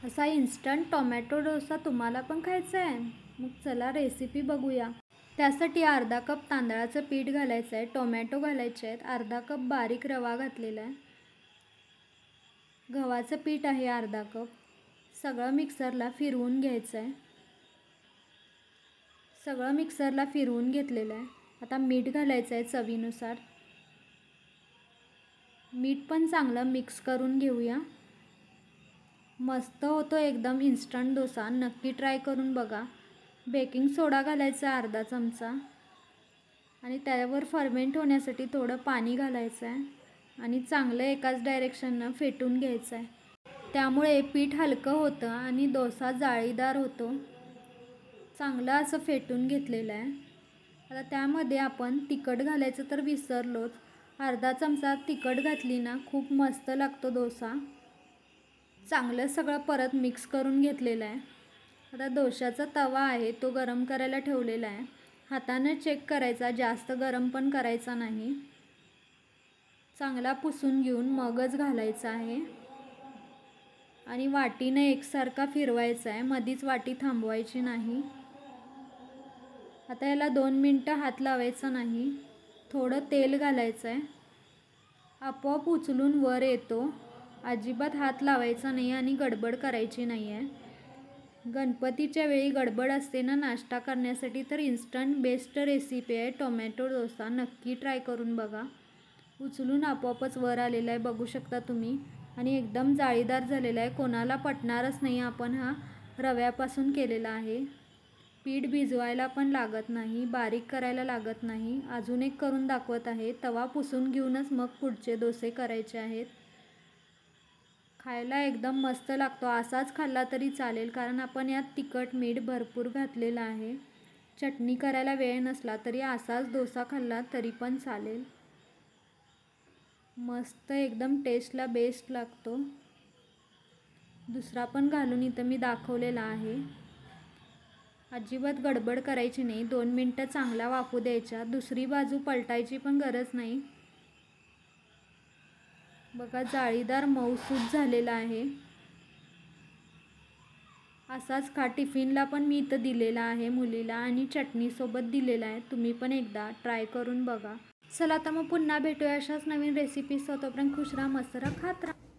असा instant tomato dosa तुम्हाला पण खायचा आहे? मग चला रेसिपी बघूया. त्यासाठी अर्धा कप तांदळाचं पीठ घालायचं आहे, टोमॅटो घालायचे आहेत, अर्धा कप बारीक रवा घातलेला आहे, गव्हाचं पीठ आहे अर्धा कप. सगळं मिक्सरला फिरवून घ्यायचं आहे. सगळं मिक्सरला फिरवून घेतलेलं आहे. आता मीठ घालायचं आहे चवीनुसार. मीठ पण चांगलं मिक्स करून घेऊया. मस्त होतो एकदम इन्स्टंट डोसा. नक्की ट्राय करून बघा. बेकिंग सोडा घालायचा अर्धा चमचा आणि त्यावर फर्मेंट होण्यासाठी थोडं पाणी घालायचं आहे आणि चांगलं एकाच डायरेक्शननं फेटून घ्यायचं आहे. त्यामुळे पीठ हलकं होतं आणि डोसा जाळीदार होतो. चांगलं असं फेटून घेतलेलं आहे. आता त्यामध्ये आपण तिखट घालायचं तर विसरलोच. अर्धा चमचा तिखट घातली ना खूप मस्त लागतो डोसा. चांगलं सगळं परत मिक्स करून घेतलेलं आहे. आता डोशाचा तवा आहे तो गरम करायला ठेवलेला आहे. हाताने चेक करायचा, जास्त गरम पण करायचा नाही. चांगला पुसून घेऊन मगच घालायचा आहे आणि वाटीने एकसारखा फिरवायचा आहे. मधीच वाटी थांबवायची नाही. आता याला 2 मिनटं हात लावायचा नाही. थोडं तेल घालायचं आहे. आपोआप उचलून वर येतो. अजिबात हात लावायचा नाही आणि गडबड करायची नाही आहे. गणपतीच्या वेळी गडबड असते ना नाश्ता करण्यासाठी, तर इन्स्टंट बेस्ट रेसिपी आहे टोमॅटो डोसा. नक्की ट्राय करून बघा. उचलून आपोआपच वर आलेला आहे बघू शकता तुम्ही आणि एकदम जाळीदार झालेला आहे. कोणाला पटणारच नाही. आपण हा रव्यापासून केलेला आहे. पीठ भिजवायला पण लागत नाही, बारीक करायला लागत नाही. अजून एक करून दाखवत आहे. तवा पुसून घेऊनच मग पुढचे डोसे करायचे आहेत. खायला एकदम मस्त लागतो. असाच खाल्ला तरी चालेल कारण आपण यात तिखट मीठ भरपूर घातलेलं आहे. चटणी करायला वेळ नसला तरी असाच डोसा खाल्ला तरी पण चालेल. मस्त एकदम टेस्टला बेस्ट लागतो. दुसरा पण घालून इथं मी दाखवलेला आहे. अजिबात गडबड करायची नाही. 2 मिनटं चांगला वाफू द्यायच्या. दुसरी बाजू पलटायची पण गरज नाही. बघा जाळीदार मऊसूत झालेला आहे. असाच खा. टिफिनला पण मी इथं दिलेला आहे मुलीला आणि चटणीसोबत दिलेला आहे. तुम्ही पण एकदा ट्राय करून बघा. चला आता मग पुन्हा भेटूया अशाच नवीन रेसिपीज. तोपर्यंत खुश राहा, मस्त राहा, खात राहा.